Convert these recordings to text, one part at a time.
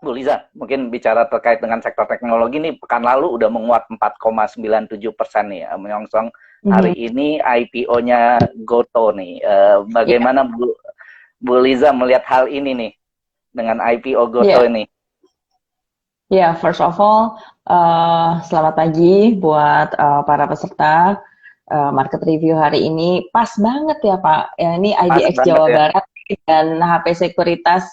Bu Liza, mungkin bicara terkait dengan sektor teknologi nih, pekan lalu udah menguat 4,97% nih, menyongsong hari Mhm. ini IPO-nya Goto nih. Ya, Bagaimana Bu Liza melihat hal ini nih dengan IPO Goto ya, ini? ya. First of all, selamat pagi buat para peserta market review hari ini. Pas banget ya Pak. Ya, ini Pas IDX banget Jawa ya. Barat dan HP Sekuritas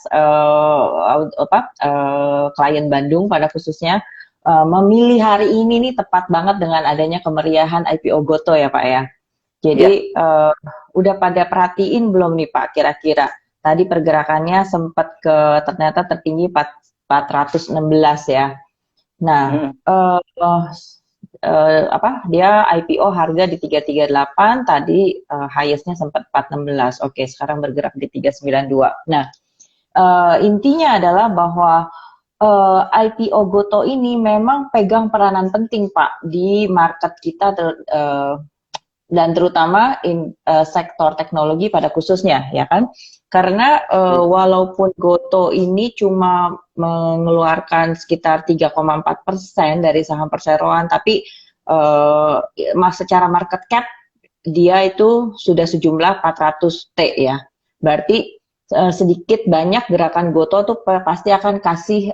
klien Bandung pada khususnya memilih hari ini nih tepat banget dengan adanya kemeriahan IPO Goto ya Pak ya. Iya. Jadi udah pada perhatiin belum nih Pak kira-kira tadi pergerakannya sempat ke ternyata tertinggi 416 ya. Nah, Hmm. dia IPO harga di 338 tadi highest-nya sempat 416. Oke, sekarang bergerak di 392. Nah, intinya adalah bahwa IPO Goto ini memang pegang peranan penting Pak di market kita dan terutama sektor teknologi pada khususnya ya kan karena walaupun Goto ini cuma mengeluarkan sekitar 3,4% dari saham perseroan tapi secara market cap dia itu sudah sejumlah 400 T ya berarti sedikit banyak gerakan Goto tuh pasti akan kasih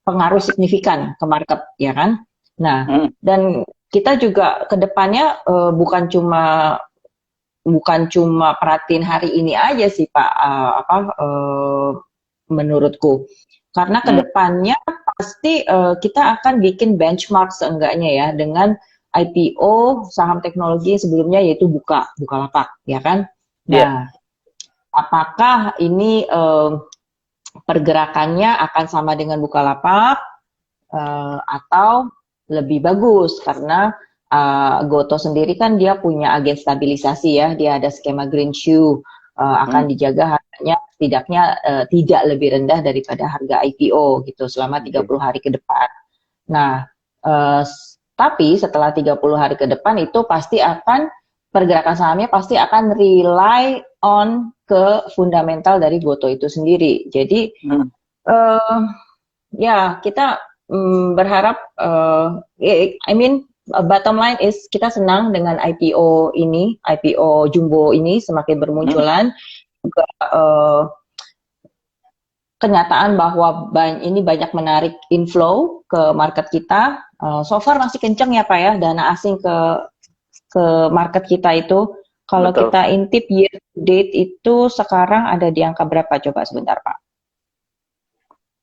pengaruh signifikan ke market ya kan. Nah, Hmm. dan kita juga ke depannya bukan cuma perhatiin hari ini aja sih Pak menurutku. Karena ke Hmm. depannya pasti kita akan bikin benchmark seenggaknya ya dengan IPO saham teknologi sebelumnya yaitu Bukalapak ya kan. Iya. Nah, apakah ini pergerakannya akan sama dengan Bukalapak atau lebih bagus karena Goto sendiri kan dia punya agen stabilisasi ya, dia ada skema green shoe Hmm. akan dijaga harganya setidaknya tidak lebih rendah daripada harga IPO gitu selama 30 hari ke depan. Nah, uh, tapi setelah 30 hari ke depan itu pasti akan pergerakan sahamnya pasti akan rely on ke fundamental dari Goto itu sendiri. Jadi Hmm. uh, ya, kita berharap, I mean, bottom line is kita senang dengan IPO ini, IPO Jumbo ini semakin Hmm. bermunculan. Juga kenyataan bahwa ini banyak menarik inflow ke market kita. So far masih kenceng ya Pak ya, dana asing ke market kita itu. Kalau Betul. kita intip year to date itu sekarang ada di angka berapa? Coba sebentar Pak.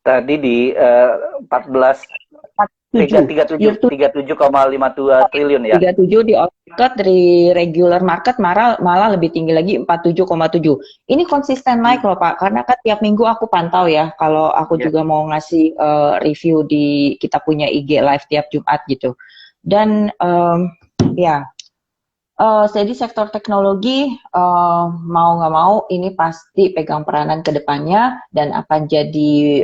Tadi di 14 tiga 47. tiga tujuh Year to 37,52 triliun ya. 37 di market dari regular market malah lebih tinggi lagi 47,7. Ini konsisten naik Hmm. loh Pak, karena kan tiap minggu aku pantau ya, kalau aku Iya. juga mau ngasih review di kita punya IG live tiap Jumat gitu. Dan ya, jadi sektor teknologi mau nggak mau ini pasti pegang peranan ke depannya dan akan jadi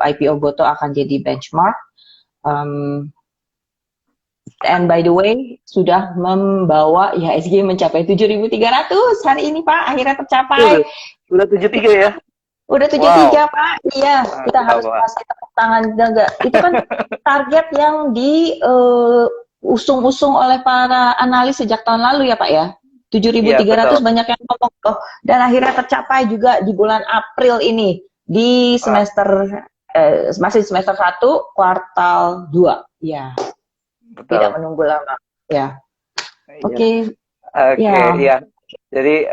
IPO Goto akan jadi benchmark. Um, And by the way, sudah membawa IHSG mencapai 7.300 hari ini Pak, akhirnya tercapai. Uh, udah 73 ya. Udah tujuh puluh Wow. tiga Pak, iya. Kita harus Wah. kasih tepuk tangan juga. Itu kan target yang diusung-usung oleh para analis sejak tahun lalu ya Pak ya. tujuh ribu Iya, tiga betul. ratus banyak yang ngomong loh. Dan akhirnya tercapai juga di bulan April ini. Di Ah, masih semester 1, kuartal 2. Ya, tidak betul. menunggu lama. Ya. Iya. Oke, Oke, ya. iya. Jadi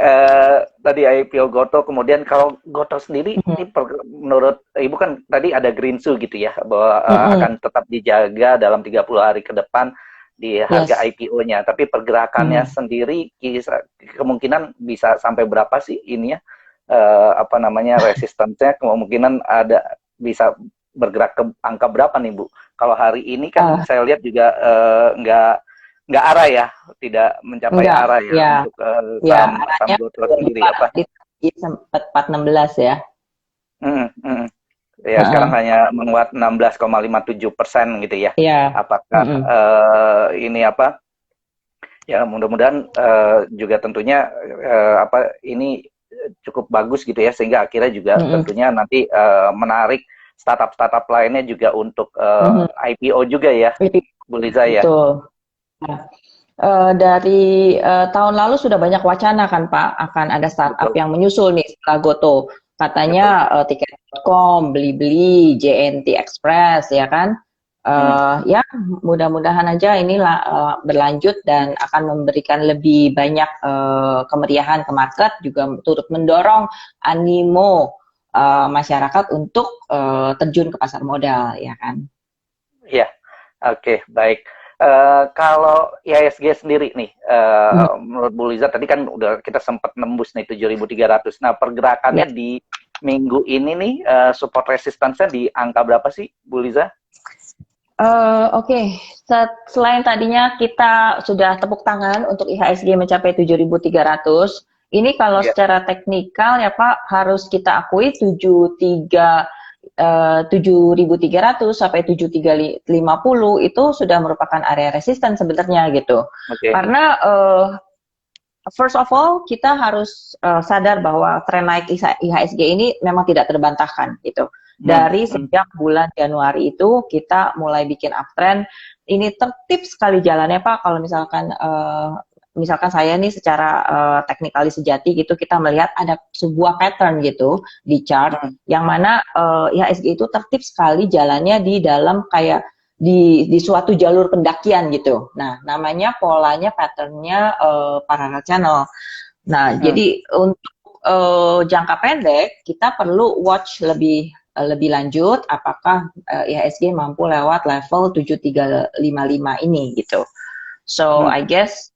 tadi IPO Goto, kemudian kalau Goto sendiri Mhm, ini menurut Ibu kan tadi ada green shoe gitu ya, bahwa mhm, akan tetap dijaga dalam 30 hari ke depan di harga yes. IPO-nya. Tapi pergerakannya Mhm. sendiri kemungkinan bisa sampai berapa sih ini ya? Apa namanya resistance-nya kemungkinan ada bisa bergerak ke angka berapa nih Bu? Kalau hari ini kan Eh, saya lihat juga nggak arah ya, tidak mencapai enggak, arah ya ya, untuk ya saham saham arahnya GoTo sendiri dua apa? di sempat 416 ya. Mm, mm. Ya sekarang Heeh, hanya menguat 16,57% gitu ya. ya. Apakah Mhm, ini apa? Ya mudah-mudahan juga tentunya apa ini cukup bagus gitu ya sehingga akhirnya juga mhm, tentunya nanti menarik startup lainnya juga untuk Mhm. IPO juga ya, Bu Liza ya. Betul. Nah, dari tahun lalu sudah banyak wacana kan Pak, akan ada startup Betul, yang menyusul nih setelah Goto. betul. Katanya tiket.com, Blibli, JNT Express, ya kan? Hmm. Ya, mudah-mudahan aja ini berlanjut dan akan memberikan lebih banyak kemeriahan ke market, juga turut mendorong animo masyarakat untuk terjun ke pasar modal, ya kan? Ya, oke, baik. Kalau IHSG sendiri nih, Mhm. menurut Bu Liza tadi kan udah kita sempat nembus nih 7.300. Nah, pergerakannya Ya. di minggu ini nih, support resistance-nya di angka berapa sih, Bu Liza? Oke. Selain tadinya kita sudah tepuk tangan untuk IHSG mencapai 7.300, ini kalau Iya. secara teknikal ya Pak, harus kita akui 7.300 sampai 7.350 itu sudah merupakan area resisten sebenarnya gitu. Oke. Karena first of all kita harus sadar bahwa tren naik IHSG ini memang tidak terbantahkan gitu. Hmm, Dari hmm, sejak bulan Januari itu kita mulai bikin uptrend. Ini tertib sekali jalannya Pak. Kalau misalkan saya nih secara technically sejati gitu, kita melihat ada sebuah pattern gitu di chart hmm, yang mana IHSG itu tertib sekali jalannya di dalam kayak di suatu jalur pendakian gitu. Nah, namanya polanya patternnya parallel channel. Nah, hmm, jadi untuk jangka pendek kita perlu watch lebih lanjut apakah IHSG mampu lewat level 7355 ini gitu. So hmm. I guess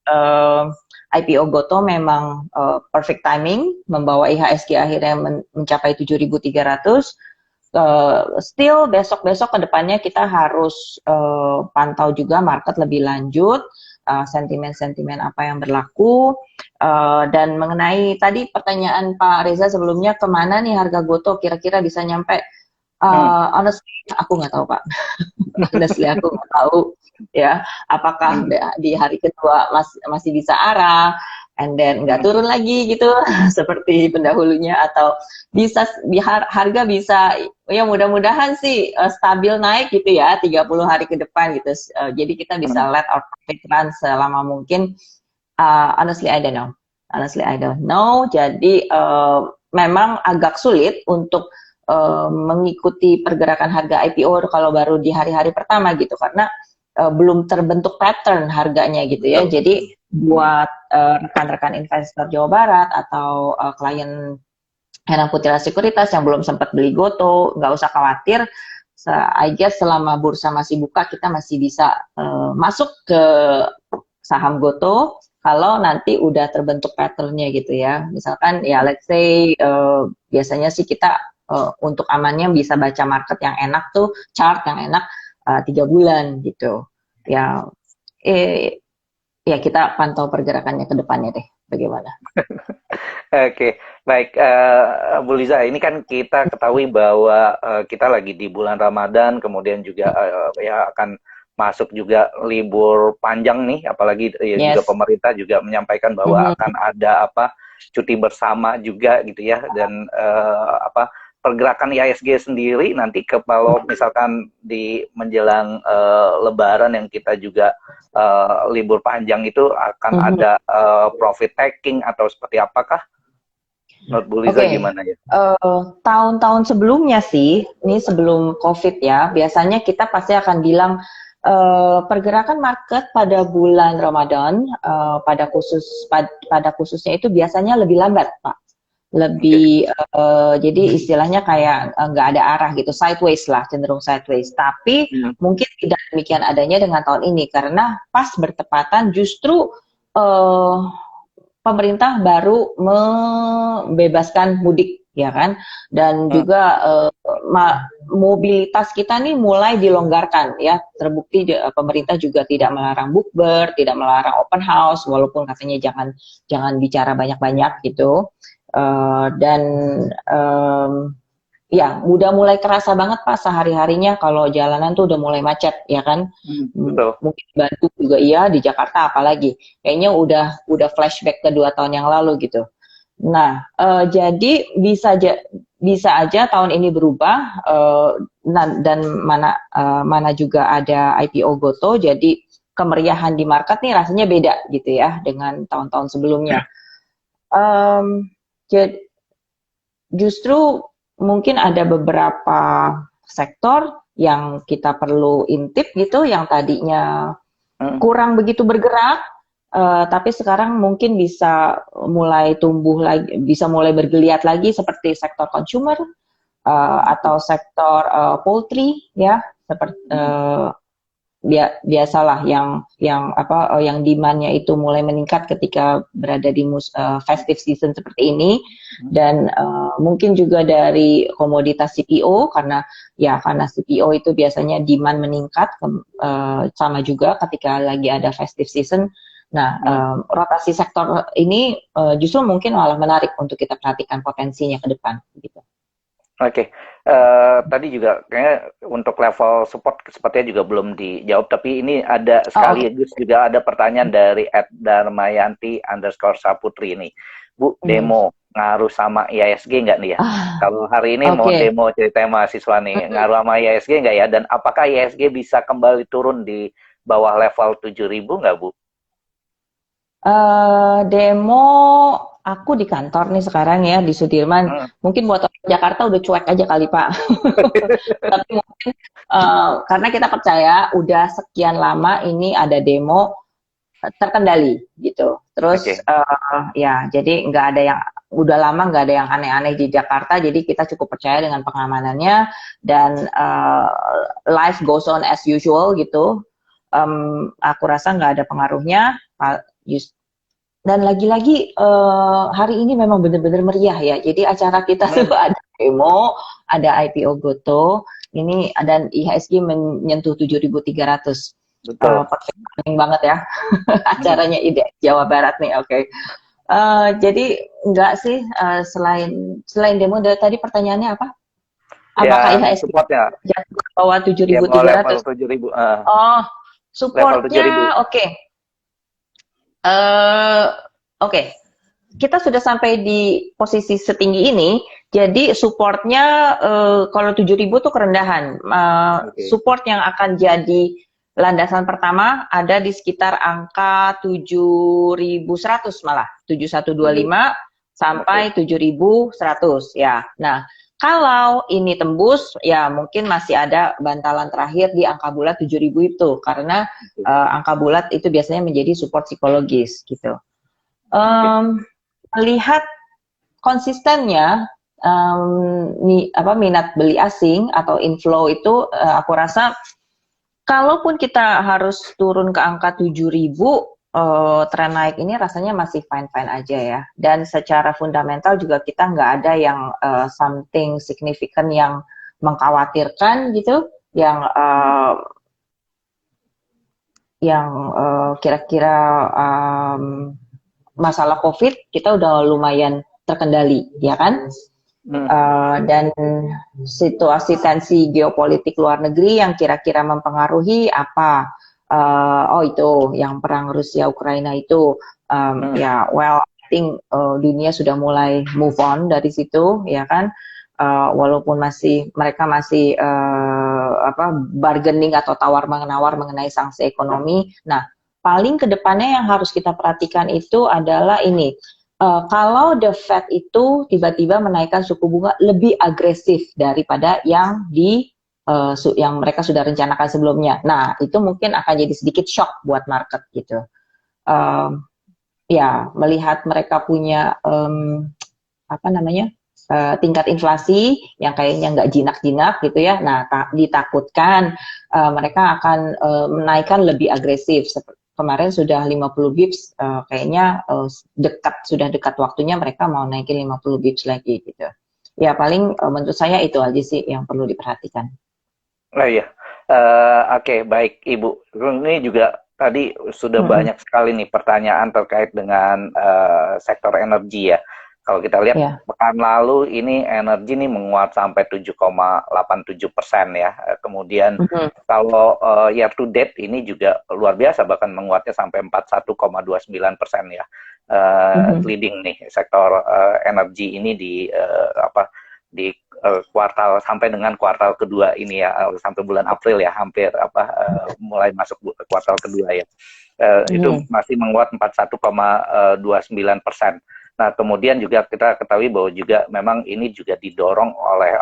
IPO Goto memang perfect timing membawa IHSG akhirnya mencapai 7.300. Still besok-besok ke depannya kita harus pantau juga market lebih lanjut, sentimen-sentimen apa yang berlaku. Dan mengenai tadi pertanyaan Pak Reza sebelumnya, kemana nih harga Goto kira-kira bisa nyampe? Hmm. Honestly, aku nggak tahu Pak. Honestly, aku nggak tahu ya. Apakah Hmm. di hari kedua masih bisa arah, and then nggak Hmm. turun lagi gitu, seperti pendahulunya, atau bisa harga bisa, ya mudah-mudahan sih stabil naik gitu ya 30 hari ke depan gitu. Jadi kita bisa Hmm. let our profit run selama mungkin. Honestly I don't know. Honestly I don't know. Jadi memang agak sulit untuk mengikuti pergerakan harga IPO kalau baru di hari-hari pertama gitu, karena belum terbentuk pattern harganya gitu ya. Betul. Jadi Hmm. buat rekan-rekan investor Jawa Barat atau klien Herang Putira Sekuritas yang belum sempat beli Goto, nggak usah khawatir. I guess selama bursa masih buka kita masih bisa masuk ke saham Goto kalau nanti udah terbentuk patternnya gitu ya. Misalkan ya let's say biasanya sih kita untuk amannya bisa baca market yang enak tuh, chart yang enak 3 bulan gitu. Ya, ya kita pantau pergerakannya ke depannya deh, bagaimana. Oke, baik, Bu Liza, ini kan kita ketahui bahwa kita lagi di bulan Ramadan, kemudian juga ya akan masuk juga libur panjang nih, apalagi ya juga Yes. pemerintah juga menyampaikan bahwa Mhm. akan ada apa cuti bersama juga gitu ya, dan apa pergerakan IHSG sendiri nanti kalau misalkan di menjelang Lebaran yang kita juga libur panjang itu akan Mhm. ada profit taking atau seperti apakah? Menurut Bu Liza Oke, gimana ya? tahun-tahun sebelumnya sih, ini sebelum COVID ya, biasanya kita pasti akan bilang pergerakan market pada bulan Ramadan, pada khususnya itu biasanya lebih lambat, Pak. Oke. Lebih, jadi istilahnya kayak nggak ada arah gitu, sideways lah, cenderung sideways. Tapi Hmm. mungkin tidak demikian adanya dengan tahun ini, karena pas bertepatan justru eh, pemerintah baru membebaskan mudik ya kan, dan Hmm. juga mobilitas kita nih mulai dilonggarkan ya, terbukti pemerintah juga tidak melarang bukber, tidak melarang open house walaupun katanya jangan jangan bicara banyak-banyak gitu. Dan ya udah mulai kerasa banget Pak sehari-harinya kalau jalanan tuh udah mulai macet ya kan. Hmm. Betul. Mungkin di Bandung juga iya, di Jakarta apalagi. Kayaknya udah flashback ke 2 tahun yang lalu gitu. Nah, jadi bisa aja tahun ini berubah dan mana juga ada IPO Goto, jadi kemeriahan di market nih rasanya beda gitu ya dengan tahun-tahun sebelumnya. Jadi justru mungkin ada beberapa sektor yang kita perlu intip gitu, yang tadinya kurang begitu bergerak, tapi sekarang mungkin bisa mulai tumbuh lagi, bisa mulai bergeliat lagi seperti sektor consumer atau sektor poultry ya, seperti biasalah yang demand-nya itu mulai meningkat ketika berada di festive season seperti ini, dan mungkin juga dari komoditas CPO karena CPO itu biasanya demand meningkat sama juga ketika lagi ada festive season. Nah, rotasi sektor ini justru mungkin malah menarik untuk kita perhatikan potensinya ke depan gitu. Oke, tadi juga kayaknya untuk level support sepertinya juga belum dijawab, tapi ini ada sekaligus juga ada pertanyaan dari @darmayanti_saputri ini. Bu, demo ngaruh sama IHSG nggak nih ya? Kalau hari ini mau demo cerita mahasiswa nih, ngaruh sama IHSG nggak ya? Dan apakah IHSG bisa kembali turun di bawah level 7.000 nggak, Bu? Demo aku di kantor nih sekarang ya di Sudirman. Mungkin buat orang Jakarta udah cuek aja kali Pak. Tapi mungkin karena kita percaya udah sekian lama ini ada demo terkendali gitu. Terus ya jadi nggak ada yang udah lama nggak ada yang aneh-aneh di Jakarta. Jadi kita cukup percaya dengan pengamanannya dan life goes on as usual gitu. Aku rasa nggak ada pengaruhnya. Dan lagi-lagi hari ini memang benar-benar meriah ya. Jadi acara kita tuh ada demo, ada IPO Goto, ini dan IHSG menyentuh 7.300. Penting banget ya acaranya ide Jawa Barat nih. Oke. Jadi enggak sih selain demo tadi pertanyaannya apa? Apakah IHSG jatuh ke bawah 7.300? Oh, supportnya oke. Oke. Kita sudah sampai di posisi setinggi ini, jadi supportnya kalau 7.000 tuh kerendahan. Support yang akan jadi landasan pertama ada di sekitar angka 7.100 malah, 7.125 sampai 7.100 ya. Nah, kalau ini tembus, ya mungkin masih ada bantalan terakhir di angka bulat 7.000 itu, karena angka bulat itu biasanya menjadi support psikologis gitu. Melihat konsistennya minat beli asing atau inflow itu, aku rasa kalaupun kita harus turun ke angka 7.000, tren naik ini rasanya masih fine-fine aja ya. Dan secara fundamental juga kita nggak ada yang something significant yang mengkhawatirkan gitu, yang kira-kira masalah COVID kita udah lumayan terkendali, ya kan? Dan situasi tensi geopolitik luar negeri yang kira-kira mempengaruhi apa? Itu yang perang Rusia Ukraina itu, ya I think dunia sudah mulai move on dari situ, ya kan? Walaupun mereka masih bargaining atau tawar-menawar mengenai sanksi ekonomi. Nah, paling kedepannya yang harus kita perhatikan itu adalah ini. Kalau the Fed itu tiba-tiba menaikkan suku bunga lebih agresif daripada yang yang mereka sudah rencanakan sebelumnya. Nah, itu mungkin akan jadi sedikit shock buat market gitu. Ya, melihat mereka punya tingkat inflasi yang kayaknya nggak jinak-jinak gitu ya. Nah, ditakutkan mereka akan menaikkan lebih agresif. Kemarin sudah 50 bips, kayaknya sudah dekat waktunya mereka mau naikin 50 bips lagi gitu. Ya paling menurut saya itu aja sih yang perlu diperhatikan. Oh iya, oke, baik Ibu. Ini juga tadi sudah banyak sekali nih pertanyaan terkait dengan sektor energi ya. Kalau kita lihat pekan lalu ini energi nih menguat sampai 7,87% ya. Kemudian kalau year to date ini juga luar biasa, bahkan menguatnya sampai 41,29% ya. Leading nih sektor energi ini di di kuartal sampai dengan kuartal kedua ini ya, sampai bulan April ya, hampir mulai masuk kuartal kedua ya. Itu masih menguat 41,29%. Nah, kemudian juga kita ketahui bahwa juga memang ini juga didorong oleh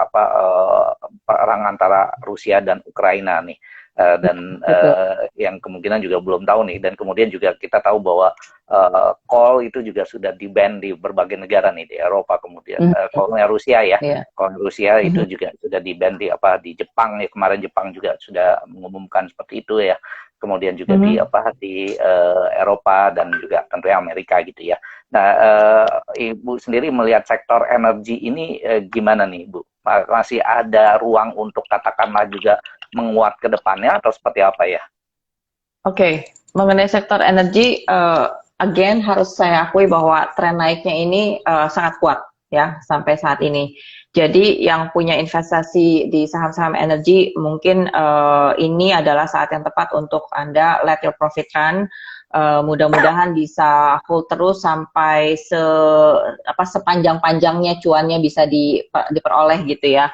perang antara Rusia dan Ukraina nih. Dan yang kemungkinan juga belum tahu nih, dan kemudian juga kita tahu bahwa coal itu juga sudah di-ban di berbagai negara nih, di Eropa, kemudian coalnya Rusia ya, coal Rusia itu juga sudah di-ban di Jepang ya, kemarin Jepang juga sudah mengumumkan seperti itu ya, kemudian juga di Eropa dan juga tentunya Amerika gitu ya. Nah, Ibu sendiri melihat sektor energi ini gimana nih, Bu? Masih ada ruang untuk katakanlah juga menguat ke depannya atau seperti apa ya? Oke, mengenai sektor energi, again harus saya akui bahwa tren naiknya ini sangat kuat ya sampai saat ini. Jadi yang punya investasi di saham-saham energi mungkin ini adalah saat yang tepat untuk Anda let your profit run. Mudah-mudahan bisa hold terus sampai sepanjang-panjangnya cuannya bisa diperoleh gitu ya.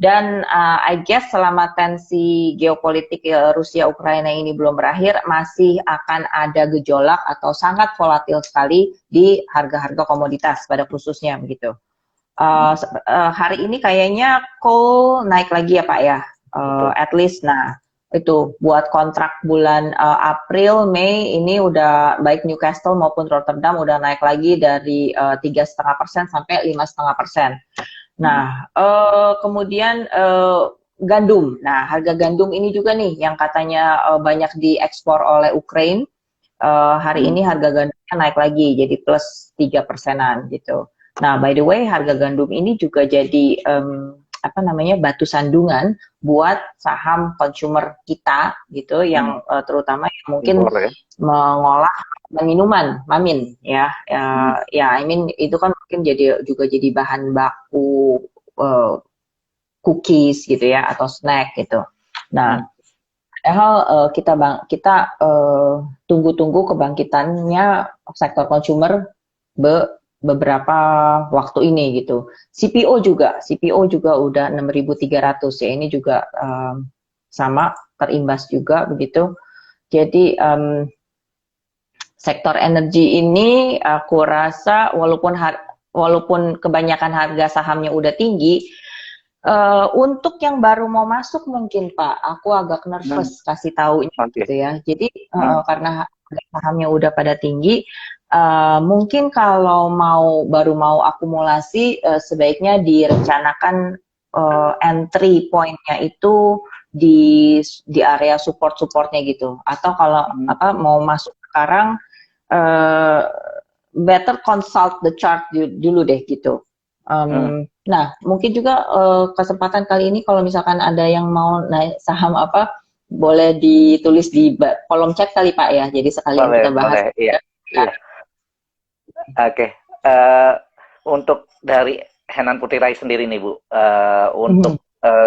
Dan I guess selama tensi geopolitik Rusia-Ukraina ini belum berakhir, masih akan ada gejolak atau sangat volatil sekali di harga-harga komoditas pada khususnya begitu. Hari ini kayaknya coal naik lagi ya Pak ya, at least. Nah itu buat kontrak bulan April, Mei ini udah baik Newcastle maupun Rotterdam udah naik lagi dari 3,5% sampai 5,5%. Nah, kemudian gandum. Nah, harga gandum ini juga nih yang katanya banyak diekspor oleh Ukraina. Hari ini harga gandumnya naik lagi, jadi plus 3%-an gitu. Nah, by the way, harga gandum ini juga jadi batu sandungan buat saham consumer kita gitu, yang terutama yang mungkin mengolah minuman, mamin ya, I mean itu kan mungkin juga jadi bahan baku cookies gitu ya atau snack gitu. Nah, padahal kita tunggu-tunggu kebangkitannya sektor consumer beberapa waktu ini gitu. CPO juga udah 6.300 ya, ini juga sama terimbas juga begitu. Jadi sektor energi ini aku rasa walaupun kebanyakan harga sahamnya udah tinggi, untuk yang baru mau masuk mungkin Pak, aku agak nervous kasih tahu gitu ya. Jadi karena harga sahamnya udah pada tinggi, mungkin kalau baru mau akumulasi, sebaiknya direncanakan entry point-nya itu di area support-supportnya gitu. Atau kalau mau masuk sekarang, better consult the chart dulu deh gitu. Nah, mungkin juga kesempatan kali ini kalau misalkan ada yang mau naik saham boleh ditulis di kolom chat kali Pak ya. Jadi sekalian kita bahas. Boleh, iya. Oke. Untuk dari Henan Putirai sendiri nih Bu, untuk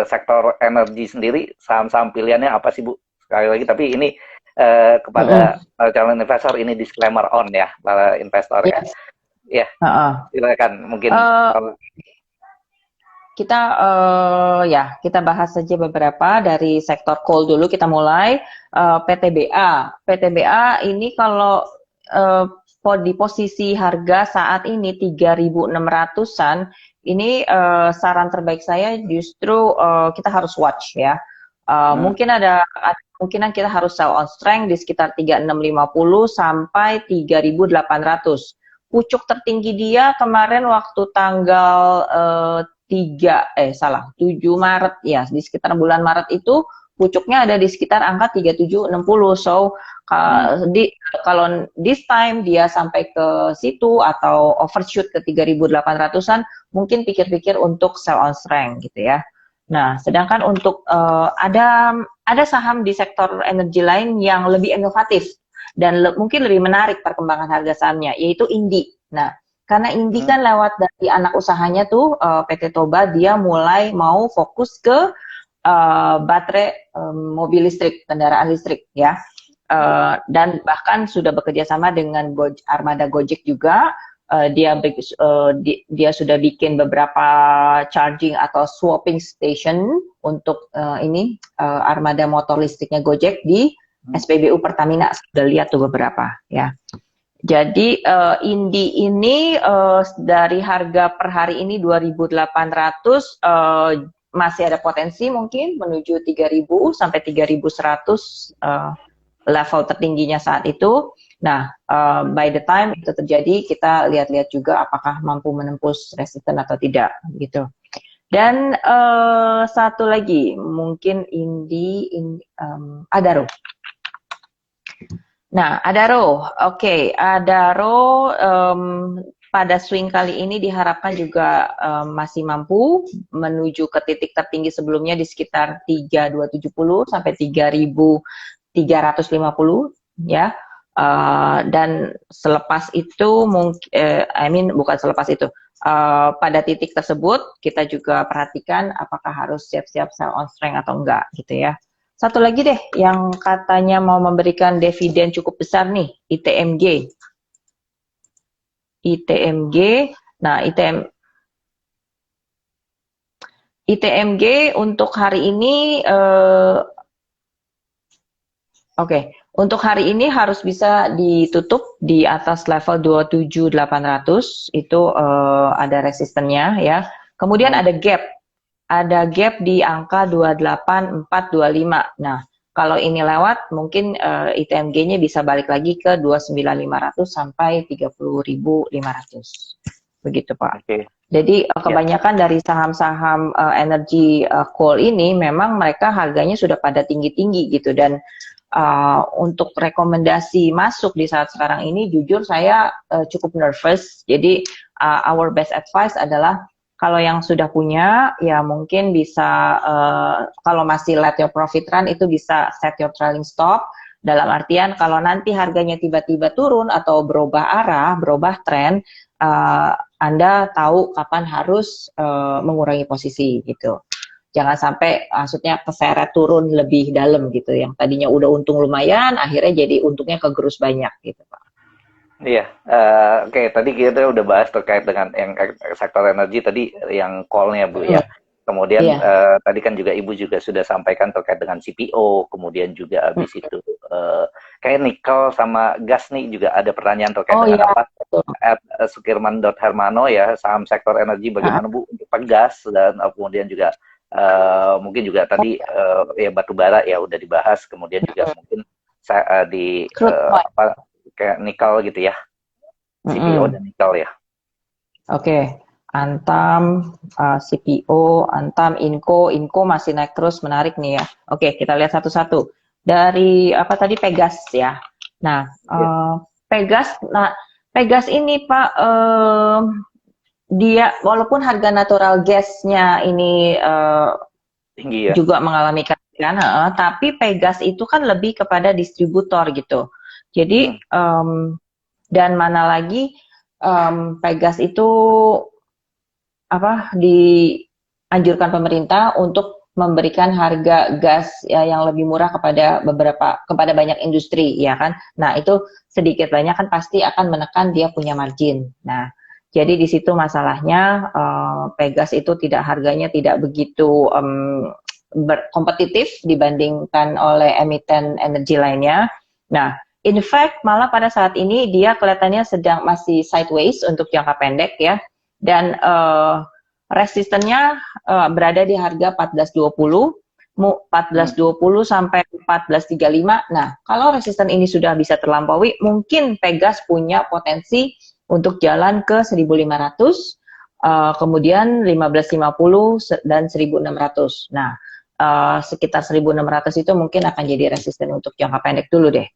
sektor energi sendiri, saham-saham pilihannya apa sih Bu? Sekali lagi, tapi ini kepada calon investor, ini disclaimer on ya, para investor ya. Ya, silakan mungkin. Kita bahas saja beberapa dari sektor coal dulu. Kita mulai PTBA. PTBA ini kalau di posisi harga saat ini 3.600-an, ini saran terbaik saya justru kita harus watch ya. Mungkin ada kemungkinan kita harus sell on strength di sekitar 3.650 sampai 3.800. Pucuk tertinggi dia kemarin waktu tanggal 7 Maret ya, di sekitar bulan Maret itu pucuknya ada di sekitar angka 3760. So kalau this time dia sampai ke situ atau overshoot ke 3.800-an, mungkin pikir-pikir untuk sell on strength gitu ya. Nah, sedangkan untuk ada saham di sektor energi lain yang lebih inovatif dan mungkin lebih menarik perkembangan harga sahamnya, yaitu Indi. Nah, karena Indi kan lewat dari anak usahanya tuh PT Toba, dia mulai mau fokus ke baterai mobil listrik, kendaraan listrik ya. Dan bahkan sudah bekerja sama dengan armada Gojek juga. dia sudah bikin beberapa charging atau swapping station untuk armada motor listriknya Gojek di SPBU Pertamina. Sudah lihat tuh beberapa ya. Jadi Indi ini dari harga per hari ini 2.800 masih ada potensi mungkin menuju 3.000 sampai 3.100 level tertingginya saat itu. Nah, by the time itu terjadi, kita lihat-lihat juga apakah mampu menembus resisten atau tidak, gitu. Dan satu lagi, mungkin Adaro. Nah, Adaro, oke, Adaro pada swing kali ini diharapkan juga masih mampu menuju ke titik tertinggi sebelumnya di sekitar 3.270 sampai 3.350 ya. Dan selepas itu bukan selepas itu, pada titik tersebut kita juga perhatikan apakah harus siap-siap sell on strength atau enggak gitu ya. Satu lagi deh yang katanya mau memberikan dividen cukup besar nih, ITMG. Nah ITMG untuk hari ini untuk hari ini harus bisa ditutup di atas level 27.800, itu ada resistennya ya. Kemudian ada gap di angka 28.425. Nah, kalau ini lewat mungkin ITMG-nya bisa balik lagi ke 29.500 sampai 30.500. Begitu, Pak. Okay. Jadi kebanyakan dari saham-saham energi coal ini memang mereka harganya sudah pada tinggi-tinggi gitu, dan untuk rekomendasi masuk di saat sekarang ini jujur saya cukup nervous. Jadi our best advice adalah kalau yang sudah punya ya mungkin bisa kalau masih let your profit run itu bisa set your trailing stop, dalam artian kalau nanti harganya tiba-tiba turun atau berubah arah, berubah tren, Anda tahu kapan harus mengurangi posisi gitu. Jangan sampai maksudnya keseret turun lebih dalam gitu, yang tadinya udah untung lumayan akhirnya jadi untungnya kegerus banyak gitu, Pak. Iya, oke, tadi kita udah bahas terkait dengan yang sektor energi tadi yang call-nya Bu ya. Kemudian tadi kan juga Ibu juga sudah sampaikan terkait dengan CPO, kemudian juga habis itu kayak nikel sama gas nih juga ada pertanyaan terkait dengan apa? Sukirman.hermano ya, saham sektor energi bagaimana Bu untuk gas, dan kemudian juga mungkin juga tadi ya batu bara ya udah dibahas, kemudian juga mungkin di kayak nikel gitu ya, CPO dan nikel ya. Oke. Antam, CPO, Antam, Inco masih naik terus, menarik nih ya. Oke, kita lihat satu-satu. Dari apa tadi, Pegas ya. Nah, Pegas ini Pak, dia walaupun harga natural gasnya ini tinggi ya, juga mengalami kenaikan, tapi Pegas itu kan lebih kepada distributor gitu. Jadi dan mana lagi Pegas itu dianjurkan pemerintah untuk memberikan harga gas ya, yang lebih murah kepada banyak industri ya kan. Nah, itu sedikit banyak kan pasti akan menekan dia punya margin. Nah, jadi di situ masalahnya Pegas itu harganya tidak begitu kompetitif dibandingkan oleh emiten energi lainnya. Nah, in fact malah pada saat ini dia kelihatannya masih sideways untuk jangka pendek ya. Dan resistennya berada di harga 14.20 sampai 14.35. Nah, kalau resisten ini sudah bisa terlampaui, mungkin Pegas punya potensi untuk jalan ke 1.500, kemudian 15.50 dan 1.600. Nah, sekitar 1.600 itu mungkin akan jadi resisten untuk jangka pendek dulu deh.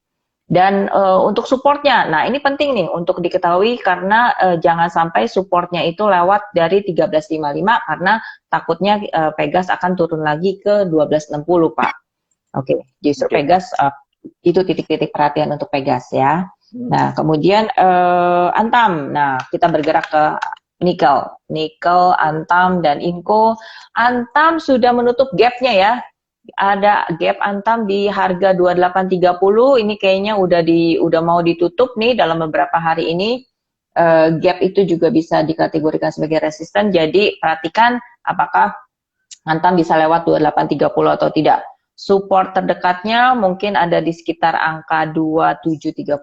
Dan untuk supportnya, nah ini penting nih untuk diketahui karena jangan sampai supportnya itu lewat dari 13.55 karena takutnya Pegas akan turun lagi ke 12.60 Pak. Oke, justru Pegas itu titik-titik perhatian untuk Pegas ya. Nah kemudian Antam, nah kita bergerak ke nikel, Antam dan Inco. Antam sudah menutup gapnya ya. Ada gap Antam di harga 28.30, ini kayaknya udah mau ditutup nih dalam beberapa hari ini. gap itu juga bisa dikategorikan sebagai resisten. Jadi perhatikan apakah Antam bisa lewat 2830 atau tidak. Support terdekatnya mungkin ada di sekitar angka 2730,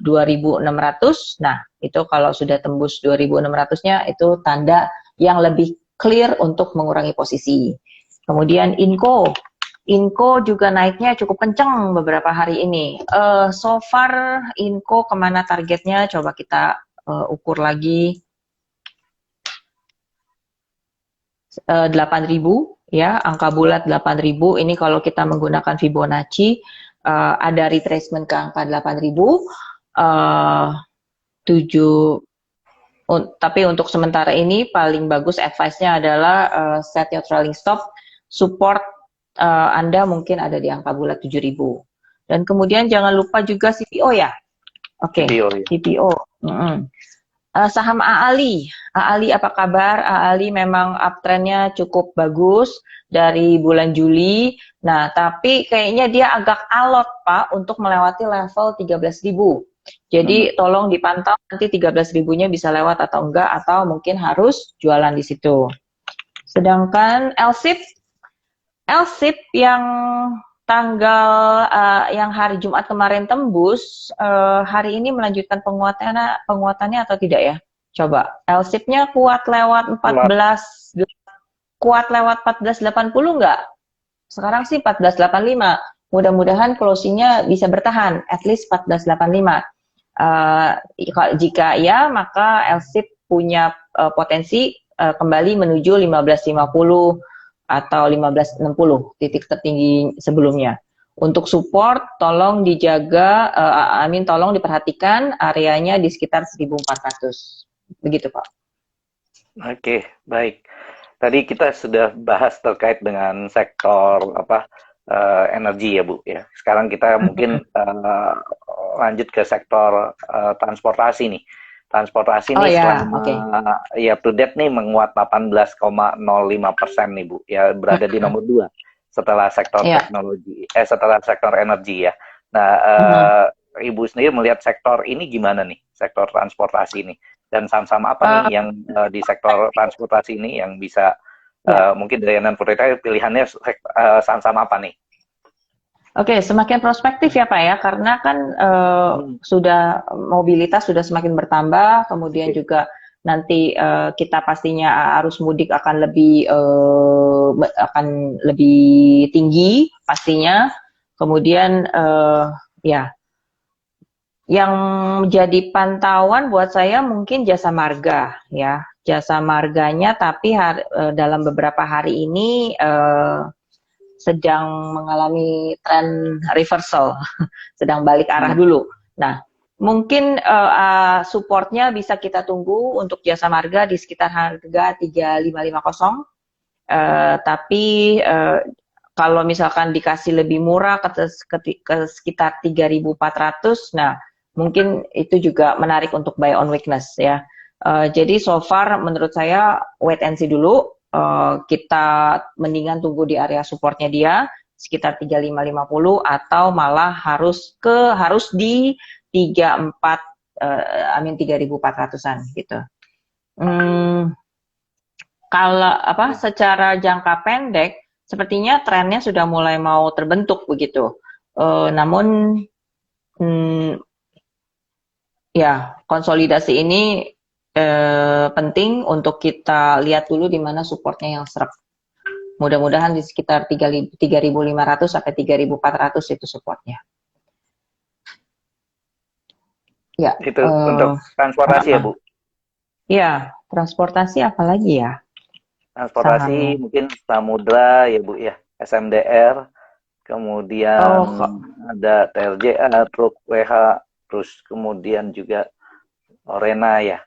2600. Nah, itu kalau sudah tembus 2600-nya itu tanda yang lebih clear untuk mengurangi posisi. Kemudian Inco juga naiknya cukup kenceng beberapa hari ini. So far Inco kemana targetnya? Coba kita ukur lagi. 8.000 ya, angka bulat 8.000. Ini kalau kita menggunakan Fibonacci ada retracement ke angka 8.000. 7 tapi untuk sementara ini paling bagus advice-nya adalah set your trailing stop. Support Anda mungkin ada di angka bulat 7.000. Dan kemudian jangan lupa juga CPO ya. Oke, CPO. Saham AALI. AALI apa kabar? AALI memang uptrendnya cukup bagus dari bulan Juli. Nah, tapi kayaknya dia agak alot, Pak, untuk melewati level 13.000. Jadi tolong dipantau nanti 13.000-nya bisa lewat atau enggak, atau mungkin harus jualan di situ. Sedangkan LSIP yang tanggal yang hari Jumat kemarin tembus, hari ini melanjutkan penguatannya atau tidak ya? Coba. LSIP-nya kuat lewat 1480 nggak? Sekarang sih 1485. Mudah-mudahan closing-nya bisa bertahan, at least 1485. Jika ya, maka LSIP punya potensi kembali menuju 1550 atau 1560, titik tertinggi sebelumnya. Untuk support, tolong dijaga, tolong diperhatikan areanya di sekitar 1400. Begitu, Pak. Oke, baik. Tadi kita sudah bahas terkait dengan sektor energi ya, Bu. Ya. Sekarang kita mungkin lanjut ke sektor transportasi nih. Transportasi nih selama to date nih menguat 18,05% nih, Bu. Ya, berada di nomor 2 setelah sektor teknologi, setelah sektor energi ya. Nah, Ibu sendiri melihat sektor ini gimana nih, sektor transportasi ini? Dan saham-saham apa nih yang di sektor transportasi ini yang bisa mungkin dari Anan Purita pilihannya saham-saham apa nih? Oke, semakin prospektif ya Pak ya, karena kan sudah mobilitas sudah semakin bertambah, kemudian juga nanti kita pastinya arus mudik akan lebih tinggi pastinya. Kemudian ya, yang menjadi pantauan buat saya mungkin jasa marga ya, jasa marganya, tapi dalam beberapa hari ini sedang mengalami tren reversal, sedang balik arah dulu. Nah, mungkin supportnya bisa kita tunggu untuk jasa marga di sekitar harga 3550. Tapi kalau misalkan dikasih lebih murah ke sekitar 3.400, nah mungkin itu juga menarik untuk buy on weakness ya. Jadi so far menurut saya wait and see dulu. Kita mendingan tunggu di area supportnya dia sekitar 3550 atau malah harus di 3.400-an gitu. Kalau secara jangka pendek sepertinya trennya sudah mulai mau terbentuk begitu. Namun ya, konsolidasi ini penting untuk kita lihat dulu di mana supportnya yang serap. Mudah-mudahan di sekitar 3.500 sampai 3.400 itu supportnya. Ya. Itu untuk transportasi ya, Bu? Ya, transportasi apalagi ya? Transportasi mungkin Samudra ya, Bu ya, SMDR, kemudian ada TLJA, Truk WH, terus kemudian juga Orena ya.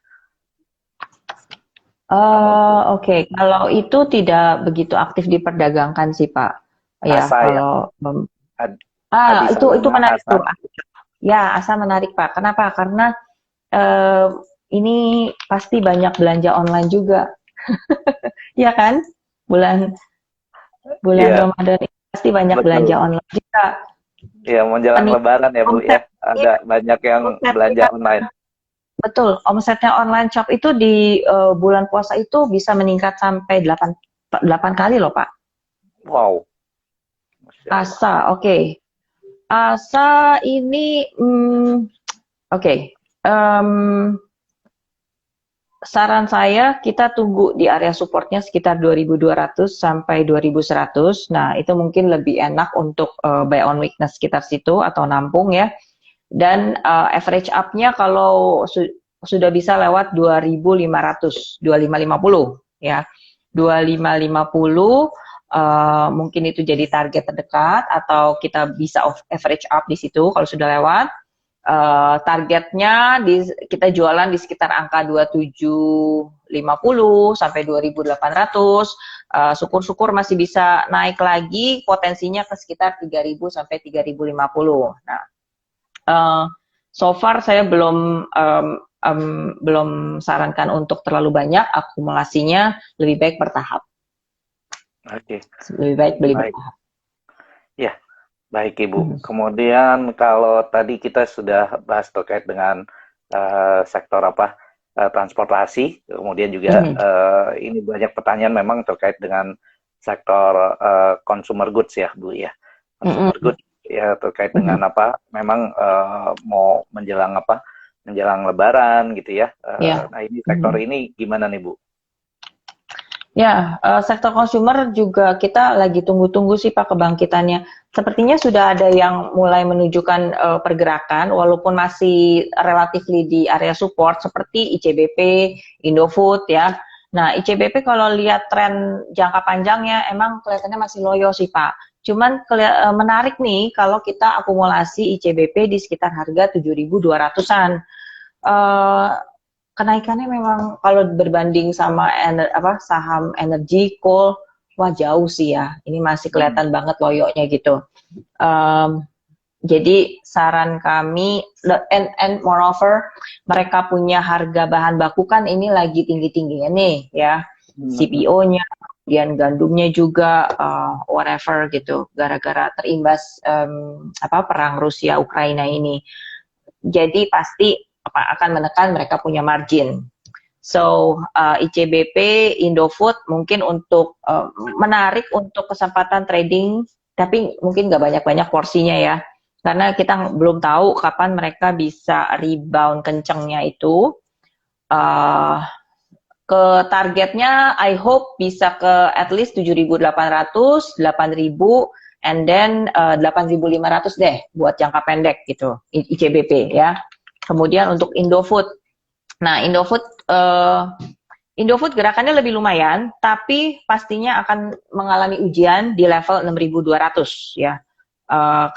Oke. Kalau itu tidak begitu aktif diperdagangkan sih Pak. Ya, Asa, kalau itu menarik tuh. Ya, Asa menarik Pak. Kenapa? Karena ini pasti banyak belanja online juga. Ya kan? Bulan Ramadan ini pasti banyak belanja online juga. Iya, menjelang Lebaran ya Bu ya. Ada banyak yang belanja online. betul. Omsetnya online shop itu di bulan puasa itu bisa meningkat sampai 8 kali loh, Pak. Wow, Masya Allah. Asa, oke. Asa ini, oke. Em, Saran saya kita tunggu di area supportnya sekitar 2.200 sampai 2.100. Nah, itu mungkin lebih enak untuk buy on weakness sekitar situ atau nampung ya. Dan average up-nya kalau sudah bisa lewat 2.500, 2.550 ya. 2.550 mungkin itu jadi target terdekat atau kita bisa average up di situ kalau sudah lewat. Targetnya kita jualan di sekitar angka 2750 sampai 2800. Syukur-syukur masih bisa naik lagi, potensinya ke sekitar 3000 sampai 3050. Nah, so far saya belum sarankan untuk terlalu banyak akumulasinya, lebih baik bertahap. Oke. Lebih baik beli Baik. bertahap. Ya, baik Ibu. Kemudian kalau tadi kita sudah bahas terkait dengan sektor transportasi, kemudian juga ini banyak pertanyaan memang terkait dengan sektor consumer goods ya Bu ya. Consumer goods ya terkait dengan memang mau menjelang menjelang Lebaran gitu ya. Nah ini sektor ini gimana nih Bu? Ya, sektor consumer juga kita lagi tunggu-tunggu sih Pak kebangkitannya. Sepertinya sudah ada yang mulai menunjukkan pergerakan, walaupun masih relatifly di area support seperti ICBP, Indofood ya. Nah, ICBP kalau lihat tren jangka panjangnya emang kelihatannya masih loyo sih Pak. Cuman menarik nih kalau kita akumulasi ICBP di sekitar harga 7.200-an. Kenaikannya memang kalau berbanding sama saham energi, coal, wah jauh sih ya. Ini masih kelihatan banget loyonya gitu. Jadi saran kami, and moreover, mereka punya harga bahan baku kan ini lagi tinggi-tingginya nih ya. CPO-nya, kemudian gandumnya juga, whatever gitu, gara-gara terimbas perang Rusia Ukraina ini. Jadi pasti akan menekan mereka punya margin. So ICBP, Indofood mungkin untuk menarik untuk kesempatan trading, tapi mungkin nggak banyak-banyak porsinya ya, karena kita belum tahu kapan mereka bisa rebound kencengnya itu. Ke targetnya, I hope bisa ke at least 7.800, 8.000, and then 8.500 deh buat jangka pendek gitu, ICBP ya. Kemudian untuk Indofood, nah Indofood gerakannya lebih lumayan, tapi pastinya akan mengalami ujian di level 6.200 ya.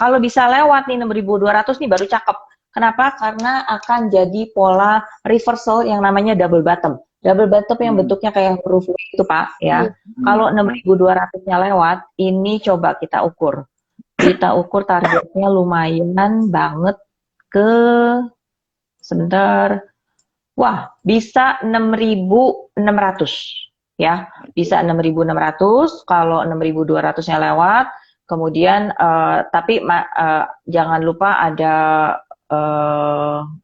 Kalau bisa lewat nih 6.200 nih baru cakep. Kenapa? Karena akan jadi pola reversal yang namanya double bottom. Double bottom yang bentuknya kayak huruf V itu Pak ya. Kalau 6.200-nya lewat, ini coba kita ukur. Kita ukur targetnya lumayan banget ke sebentar. Wah, bisa 6.600 ya. Bisa 6.600 kalau 6.200-nya lewat. Kemudian tapi jangan lupa ada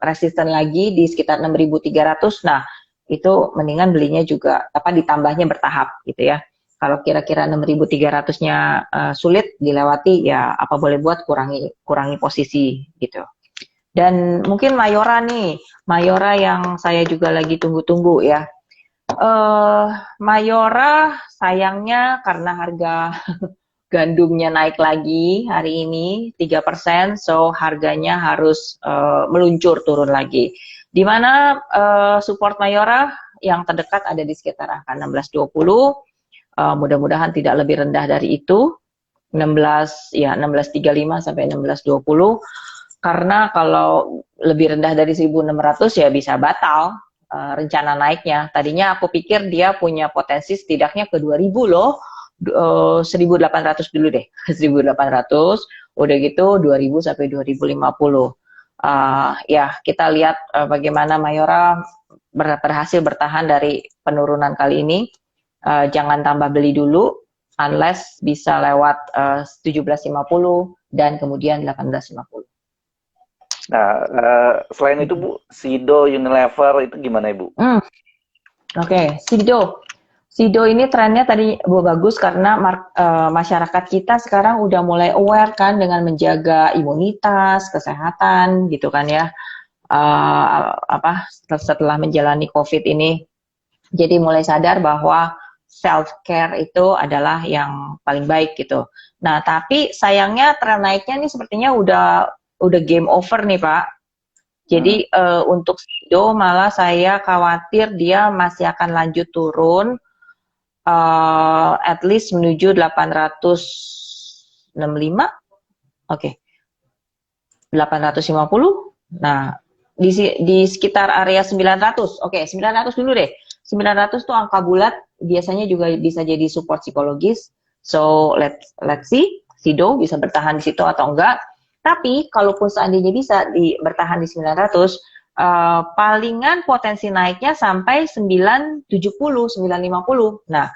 resisten lagi di sekitar 6.300. Nah, itu mendingan belinya juga ditambahnya bertahap gitu ya. Kalau kira-kira 6.300-nya sulit dilewati ya apa boleh buat kurangi posisi gitu. Dan mungkin Mayora nih, Mayora yang saya juga lagi tunggu-tunggu ya. Mayora sayangnya karena harga gandumnya naik lagi hari ini 3%, so harganya harus meluncur turun lagi. Di mana support Mayora yang terdekat ada di sekitar angka 16.20, mudah-mudahan tidak lebih rendah dari itu, 16.35 sampai 16.20. Karena kalau lebih rendah dari 1.600 ya bisa batal rencana naiknya. Tadinya aku pikir dia punya potensi setidaknya ke 2.000 loh, 1.800 dulu deh, 1.800, udah gitu 2.000 sampai 2.050. Ya kita lihat bagaimana Mayora berhasil bertahan dari penurunan kali ini. Jangan tambah beli dulu, unless bisa lewat 17.50 dan kemudian 18.50. Nah, selain itu Bu, Sido, Unilever itu gimana Ibu? Oke, Sido ini trennya tadi bagus karena masyarakat kita sekarang udah mulai aware kan dengan menjaga imunitas, kesehatan gitu kan ya. Setelah menjalani COVID ini, jadi mulai sadar bahwa self care itu adalah yang paling baik gitu. Nah, tapi sayangnya tren naiknya nih sepertinya udah game over nih Pak. Jadi untuk Sido malah saya khawatir dia masih akan lanjut turun, at least menuju 865, oke, 850. Nah, di sekitar area 900, oke, 900 dulu deh. 900 tuh angka bulat, biasanya juga bisa jadi support psikologis. So let's see, Sido bisa bertahan di situ atau enggak. Tapi kalaupun seandainya bisa bertahan di 900, palingan potensi naiknya sampai 970, 950. Nah,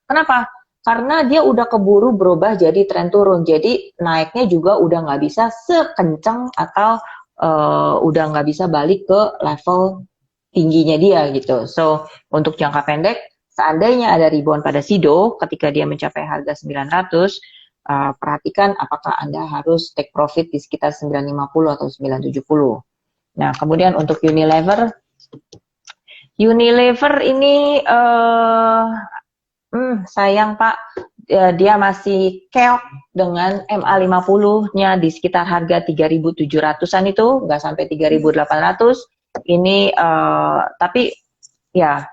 kenapa? Karena dia udah keburu berubah jadi tren turun. Jadi naiknya juga udah nggak bisa sekencang atau udah nggak bisa balik ke level tingginya dia gitu. So, untuk jangka pendek, seandainya ada rebound pada Sido ketika dia mencapai harga 900, perhatikan apakah Anda harus take profit di sekitar 950 atau 970. Nah, kemudian untuk Unilever ini sayang Pak, dia masih keok dengan MA50-nya di sekitar harga 3.700-an itu, nggak sampai 3.800. Ini tapi ya,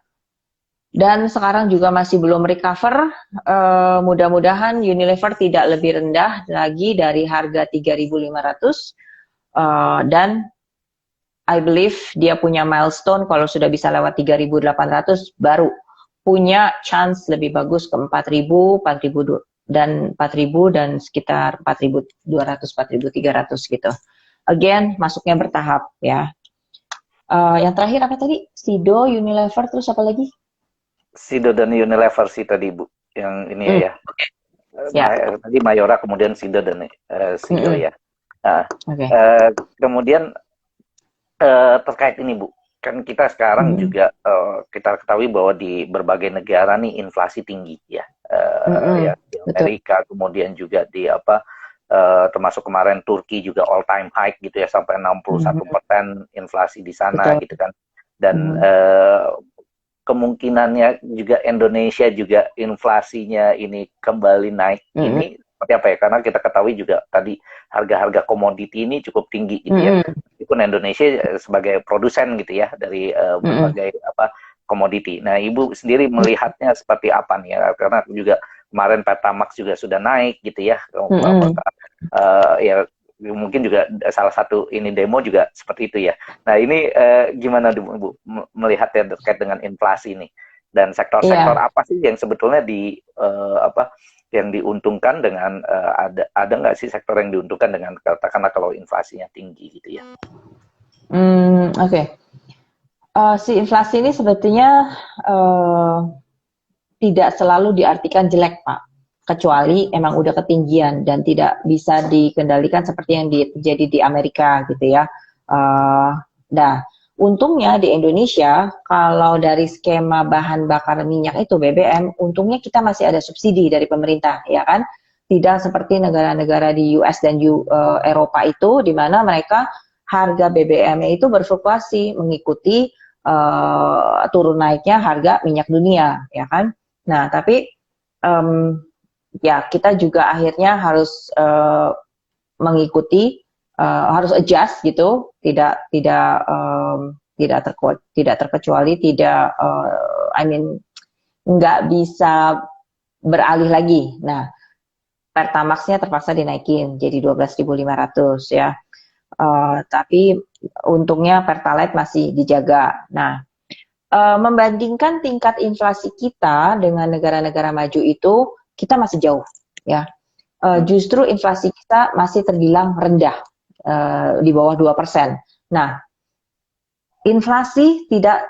dan sekarang juga masih belum recover. Mudah-mudahan Unilever tidak lebih rendah lagi dari harga 3.500, dan I believe dia punya milestone kalau sudah bisa lewat 3.800 baru punya chance lebih bagus ke 4.000, 4.000 dan 4.000 dan sekitar 4.200, 4.300 gitu. Again, masuknya bertahap ya. Yang terakhir apa tadi? Sido, Unilever, terus apa lagi? Sido dan Unilever sih tadi Bu, yang ini ya. Tadi Mayora, kemudian Sido dan Sido ya. Kemudian terkait ini Bu, kan kita sekarang juga kita ketahui bahwa di berbagai negara nih inflasi tinggi ya, ya di Amerika, kemudian juga di termasuk kemarin Turki juga all time high gitu ya, sampai 61% inflasi di sana gitu kan, dan kemungkinannya juga Indonesia juga inflasinya ini kembali naik ini seperti apa ya, karena kita ketahui juga tadi harga-harga komoditi ini cukup tinggi gitu ya, meskipun Indonesia sebagai produsen gitu ya dari berbagai komoditi. Nah, Ibu sendiri melihatnya seperti apa nih ya, karena juga kemarin Pertamax juga sudah naik gitu ya, ya mungkin juga salah satu ini demo juga seperti itu ya. Nah, ini gimana Bu melihatnya terkait dengan inflasi ini, dan sektor-sektor apa sih yang sebetulnya yang diuntungkan dengan ada nggak sih sektor yang diuntungkan dengan katakanlah kalau inflasinya tinggi gitu ya? Si inflasi ini sebetulnya tidak selalu diartikan jelek Pak, kecuali emang udah ketinggian dan tidak bisa dikendalikan seperti yang terjadi di Amerika gitu ya. Nah, untungnya di Indonesia, kalau dari skema bahan bakar minyak itu BBM, untungnya kita masih ada subsidi dari pemerintah, ya kan? Tidak seperti negara-negara di US dan Eropa itu, di mana mereka harga BBM-nya itu berfluktuasi mengikuti turun naiknya harga minyak dunia, ya kan? Nah, tapi ya kita juga akhirnya harus mengikuti, harus adjust gitu, tidak terkecuali, nggak bisa beralih lagi. Nah, Pertamax-nya terpaksa dinaikin jadi 12.500 ya. Tapi untungnya Pertalite masih dijaga. Nah, membandingkan tingkat inflasi kita dengan negara-negara maju itu, kita masih jauh ya. Justru inflasi kita masih terbilang rendah, di bawah 2%. Nah, inflasi tidak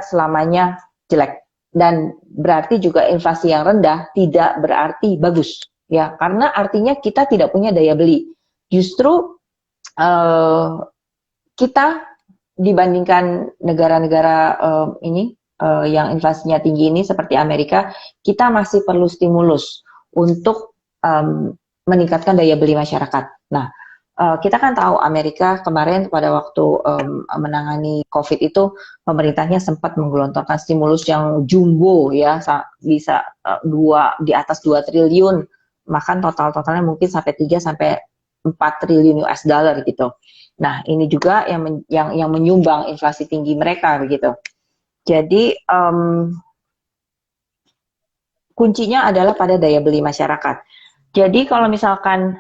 selamanya jelek, dan berarti juga inflasi yang rendah tidak berarti bagus ya, karena artinya kita tidak punya daya beli. Justru uh, kita dibandingkan negara-negara ini yang inflasinya tinggi ini seperti Amerika, kita masih perlu stimulus untuk meningkatkan daya beli masyarakat. Nah, kita kan tahu Amerika kemarin pada waktu menangani COVID itu pemerintahnya sempat menggelontorkan stimulus yang jumbo ya, bisa di atas 2 triliun, bahkan totalnya mungkin sampai 3 sampai 4 triliun US dollar gitu. Nah, ini juga yang menyumbang inflasi tinggi mereka begitu. Jadi kuncinya adalah pada daya beli masyarakat. Jadi kalau misalkan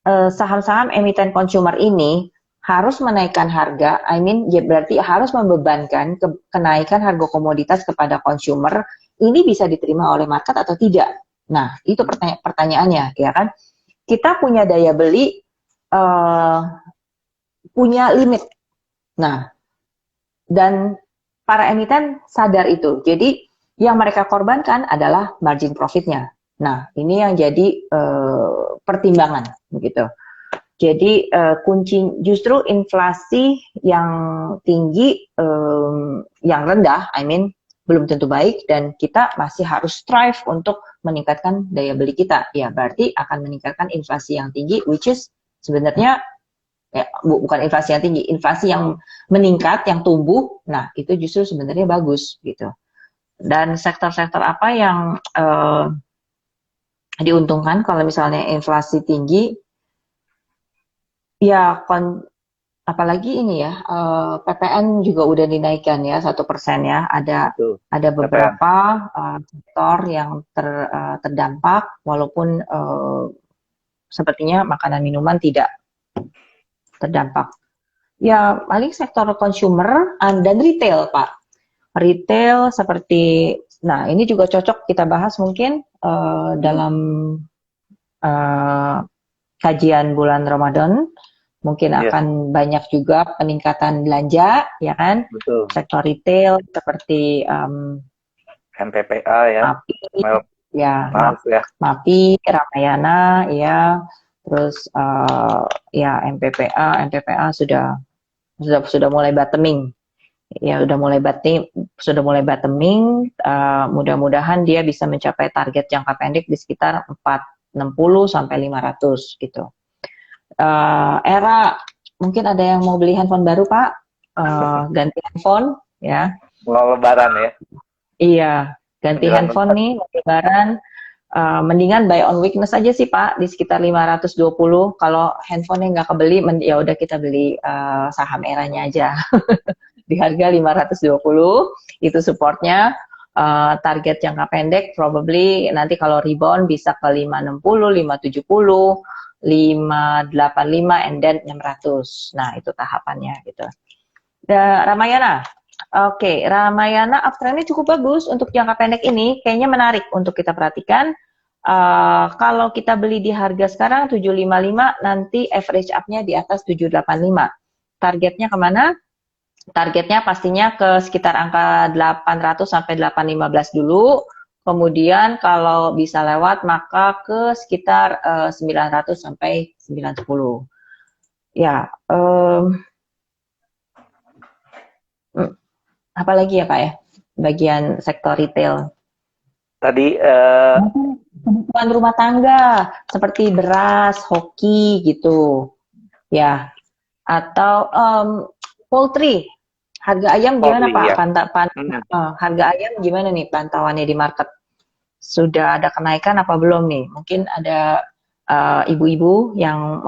saham-saham emiten consumer ini harus menaikkan harga, ya berarti harus membebankan kenaikan harga komoditas kepada consumer, ini bisa diterima oleh market atau tidak? Nah, itu pertanyaannya, ya kan? Kita punya daya beli, punya limit. Nah, dan para emiten sadar itu. Jadi, yang mereka korbankan adalah margin profitnya. Nah, ini yang jadi pertimbangan, begitu. Jadi kunci justru inflasi yang tinggi, yang rendah, belum tentu baik, dan kita masih harus strive untuk meningkatkan daya beli kita. Ya, berarti akan meningkatkan inflasi yang tinggi, which is sebenarnya bukan inflasi yang tinggi, inflasi yang meningkat, yang tumbuh. Nah, itu justru sebenarnya bagus gitu. Dan sektor-sektor apa yang diuntungkan kalau misalnya inflasi tinggi, ya apalagi ini ya, PPN juga udah dinaikkan ya 1% ya. Ada beberapa sektor yang terdampak, walaupun sepertinya makanan minuman tidak terdampak. Ya paling sektor consumer dan retail, Pak. Retail seperti, nah ini juga cocok kita bahas mungkin dalam kajian bulan Ramadan. Mungkin akan banyak juga peningkatan belanja, ya kan? Betul. Sektor retail seperti MPPA ya. MAPI, Ramayana, ya. Terus ya MPPA sudah mulai bottoming. Ya sudah mulai bottoming. Mudah-mudahan dia bisa mencapai target jangka pendek di sekitar 460 sampai 500 gitu. Era mungkin ada yang mau beli handphone baru, Pak, ganti handphone ya. Mau lebaran ya? Iya, ganti handphone nih, lebaran. Mendingan buy on weakness aja sih, Pak, di sekitar 520. Kalau handphonenya nggak kebeli, ya udah kita beli saham eranya aja. Di harga 520, itu supportnya. Target jangka pendek probably nanti kalau rebound bisa ke 560, 570, 585, and then 600. Nah, itu tahapannya gitu. Ramayana. Oke, Ramayana uptrendnya cukup bagus untuk jangka pendek ini, kayaknya menarik untuk kita perhatikan. Kalau kita beli di harga sekarang 755, nanti average up-nya di atas 785. Targetnya kemana? Targetnya pastinya ke sekitar angka 800 sampai 815 dulu. Kemudian kalau bisa lewat maka ke sekitar 900 sampai 910. Ya, apa lagi ya Pak ya? Bagian sektor retail. Tadi kebutuhan rumah tangga seperti beras, hoki gitu. Ya. Atau poultry. Harga ayam gimana Pak? Harga ayam gimana nih pantauannya di market? Sudah ada kenaikan apa belum nih? Mungkin ada ibu-ibu yang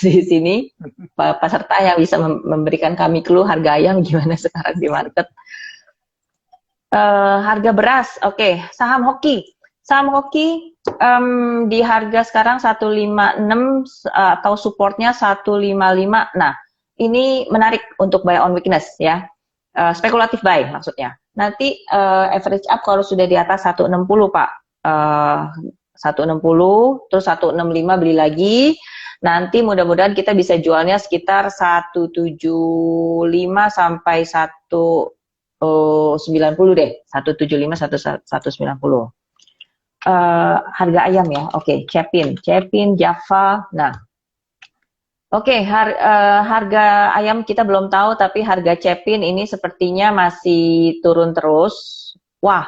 di sini, peserta yang bisa memberikan kami clue harga ayam gimana sekarang di market. Harga beras, oke. Saham hoki. Saham hoki di harga sekarang 156 atau supportnya 155. Nah, ini menarik untuk buy on weakness ya. Spekulatif buy maksudnya. Nanti average up kalau sudah di atas 160 Pak. 160 terus 165 beli lagi. Nanti mudah-mudahan kita bisa jualnya sekitar 175 sampai 190 deh. 175 190. Harga ayam ya. Oke, Cepin, Java. Nah, Oke, harga ayam kita belum tahu, tapi harga cepin ini sepertinya masih turun terus. Wah,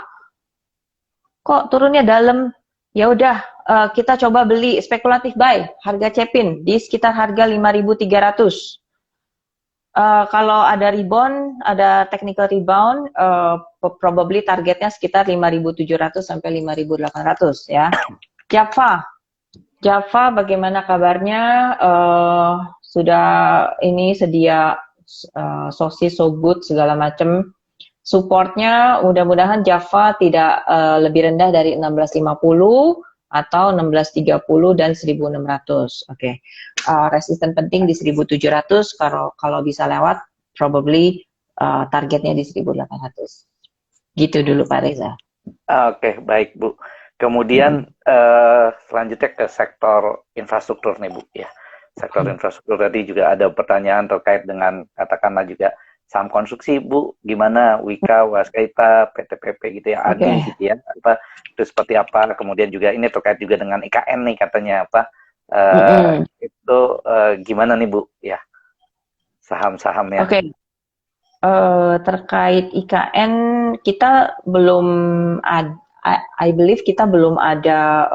kok turunnya dalam? Ya udah, kita coba beli spekulatif buy harga cepin di sekitar harga 5.300. Kalau ada rebound, ada technical rebound, probably targetnya sekitar 5.700 sampai 5.800 ya. Java, Java bagaimana kabarnya? Sudah ini sedia sosis, so good segala macam. Supportnya mudah-mudahan Java tidak lebih rendah dari 1650 atau 1630 dan 1600. Oke. Resisten penting di 1700, kalau bisa lewat probably targetnya di 1800. Gitu dulu Pak Reza. Oke, baik Bu. Kemudian selanjutnya ke sektor infrastruktur nih Bu ya. Sektor infrastruktur tadi juga ada pertanyaan terkait dengan katakanlah juga saham konstruksi Bu, gimana Wika, Waskita, PTPP gitu ya, Adi gitu ya, apa itu seperti apa? Kemudian juga ini terkait juga dengan IKN nih katanya apa? Itu gimana nih Bu ya saham-sahamnya? Oke. Terkait IKN kita belum ada, I believe kita belum ada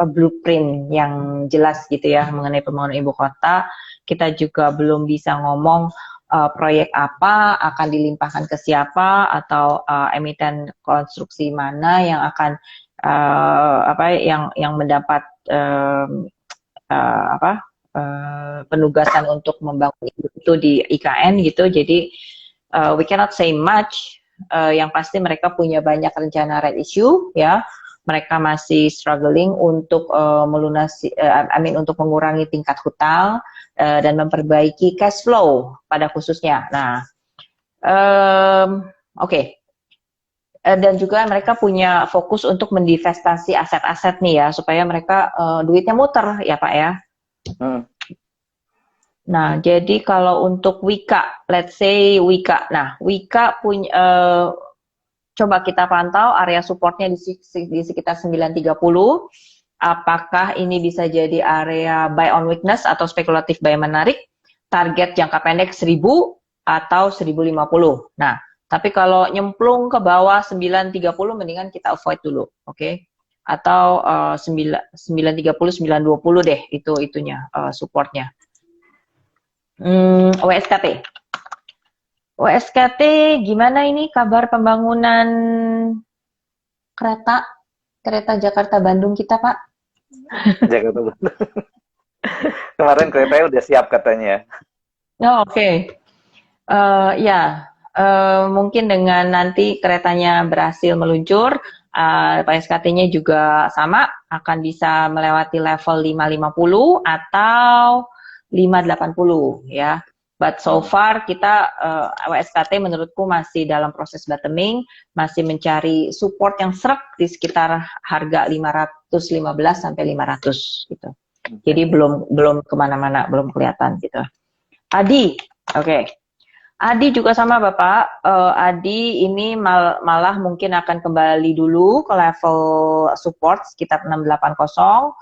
blueprint yang jelas gitu ya mengenai pembangunan ibu kota. Kita juga belum bisa ngomong proyek apa akan dilimpahkan ke siapa, atau emiten konstruksi mana yang akan yang mendapat penugasan untuk membangun itu di IKN gitu. Jadi we cannot say much. Yang pasti mereka punya banyak rencana right issue ya. Mereka masih struggling untuk melunasi, untuk mengurangi tingkat hutang dan memperbaiki cash flow pada khususnya. Nah, oke. Dan juga mereka punya fokus untuk mendivestasi aset-aset nih ya, supaya mereka duitnya muter ya Pak ya. Nah, jadi kalau untuk Wika, let's say Wika. Nah, Wika punya, coba kita pantau area supportnya di sekitar 930. Apakah ini bisa jadi area buy on weakness atau spekulatif buy menarik? Target jangka pendek 1000 atau 1050. Nah, tapi kalau nyemplung ke bawah 930, mendingan kita avoid dulu, oke? Atau 930, 920 deh, itunya supportnya. WSKT. WSKT gimana ini kabar pembangunan kereta Jakarta Bandung kita Pak? Jakarta Bandung. Kemarin keretanya udah siap katanya. Oh, oke. Mungkin dengan nanti keretanya berhasil meluncur, WSKT-nya juga sama, akan bisa melewati level 550 atau 580 ya. But so far kita WSKT menurutku masih dalam proses bottoming, masih mencari support yang serak di sekitar harga 515 sampai 500 gitu. Jadi belum kemana-mana, belum kelihatan gitu. Adi, oke. Adi juga sama Bapak. Adi ini malah mungkin akan kembali dulu ke level support sekitar 680.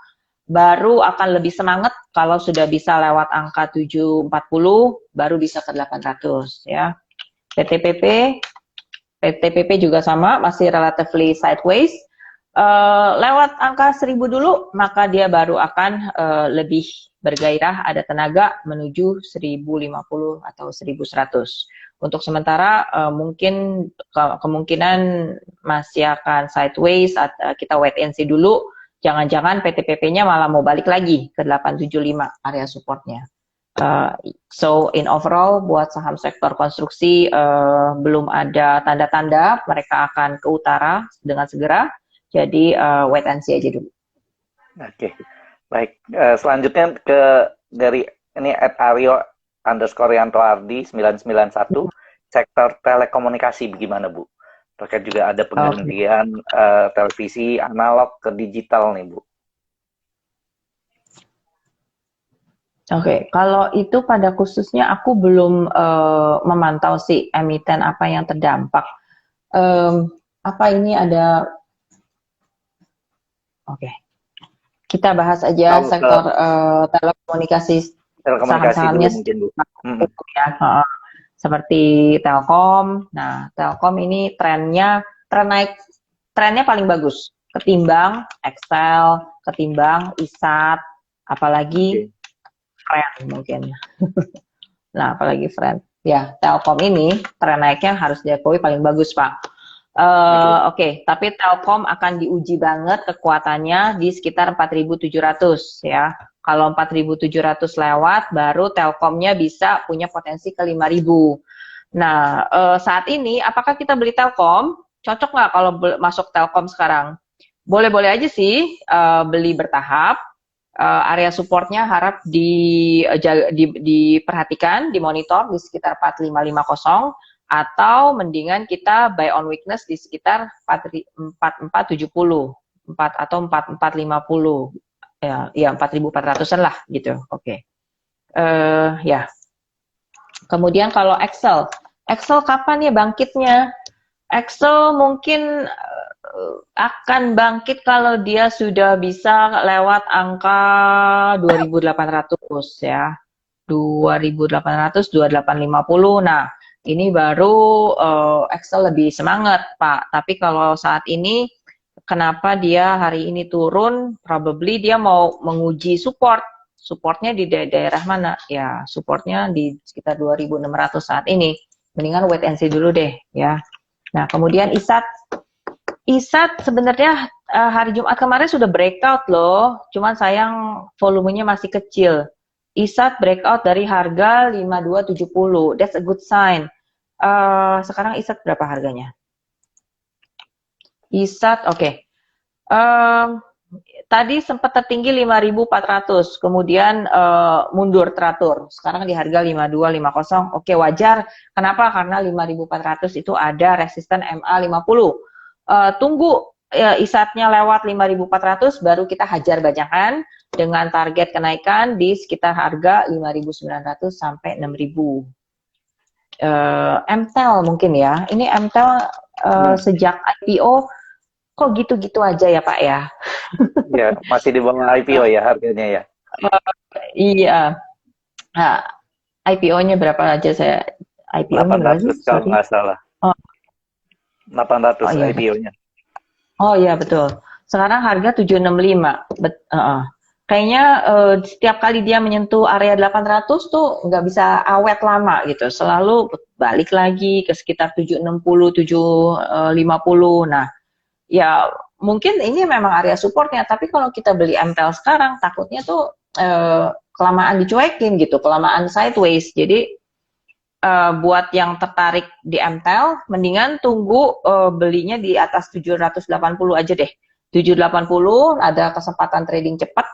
Baru akan lebih semangat kalau sudah bisa lewat angka 740, baru bisa ke 800 ya. PTPP juga sama, masih relatively sideways. Lewat angka 1000 dulu, maka dia baru akan lebih bergairah, ada tenaga menuju 1050 atau 1100. Untuk sementara mungkin kemungkinan masih akan sideways, kita wait and see dulu. Jangan-jangan PTPP-nya malah mau balik lagi ke 875 area supportnya. So in overall buat saham sektor konstruksi belum ada tanda-tanda mereka akan ke utara dengan segera. Jadi wait and see aja dulu. Oke, baik. Selanjutnya dari ini @Aryo_Yanto_Ardi 991 sektor telekomunikasi bagaimana Bu? Terkait juga ada penggantian televisi analog ke digital nih Bu. Oke, kalau itu pada khususnya aku belum memantau sih emiten apa yang terdampak. Apa ini ada? Oke, kita bahas aja sektor telekomunikasi Telekomunikasi dulu saham-sahamnya mungkin Bu. ya, seperti Telkom. Nah, Telkom ini trennya paling bagus ketimbang Excel, ketimbang ISAT, apalagi Friend mungkin. Nah, apalagi Friend. Ya, Telkom ini tren naiknya harus diakui paling bagus, Pak. Oke, tapi Telkom akan diuji banget kekuatannya di sekitar 4.700 ya. Kalau 4.700 lewat, baru Telkomnya bisa punya potensi ke 5.000. Nah, saat ini apakah kita beli Telkom? Cocok nggak kalau masuk Telkom sekarang? Boleh-boleh aja sih beli bertahap. Area supportnya harap diperhatikan, dimonitor di sekitar 4550, atau mendingan kita buy on weakness di sekitar 4470 atau 4450 ya 4400-an lah gitu. Oke. Ya. Kemudian kalau Excel kapan ya bangkitnya? Excel mungkin akan bangkit kalau dia sudah bisa lewat angka 2800 ya. 2800, 2850. Nah, ini baru Excel lebih semangat, Pak. Tapi kalau saat ini kenapa dia hari ini turun? Probably dia mau menguji support. Supportnya di daerah mana? Ya, supportnya di sekitar 2600 saat ini. Mendingan wait and see dulu deh ya. Nah, kemudian ISAT sebenarnya hari Jumat kemarin sudah breakout loh, cuman sayang volumenya masih kecil. ISAT breakout dari harga 5270, that's a good sign. Sekarang ISAT berapa harganya? ISAT, oke. Tadi sempat tertinggi 5.400, kemudian mundur teratur. Sekarang di harga 5250. Oke, wajar. Kenapa? Karena 5.400 itu ada resisten MA50. Tunggu ISAT-nya lewat 5.400 baru kita hajar bajakan dengan target kenaikan di sekitar harga 5.900 sampai 6.000. MTEL mungkin ya. Ini MTEL sejak IPO kok gitu-gitu aja ya Pak ya? Ya, masih di bawah IPO ya harganya ya? Iya. Nah, IPO-nya berapa aja saya? IPO-nya berapa sih? 800 kalau nggak salah. 800 iya, IPO-nya. Oh iya betul. Sekarang harga 765. Kayaknya setiap kali dia menyentuh area 800 tuh nggak bisa awet lama gitu. Selalu balik lagi ke sekitar 760, 750. Nah, ya mungkin ini memang area supportnya, tapi kalau kita beli MTEL sekarang takutnya tuh kelamaan dicuekin gitu, kelamaan sideways. Jadi buat yang tertarik di MTEL, mendingan tunggu belinya di atas 780 aja deh. 780 ada kesempatan trading cepat,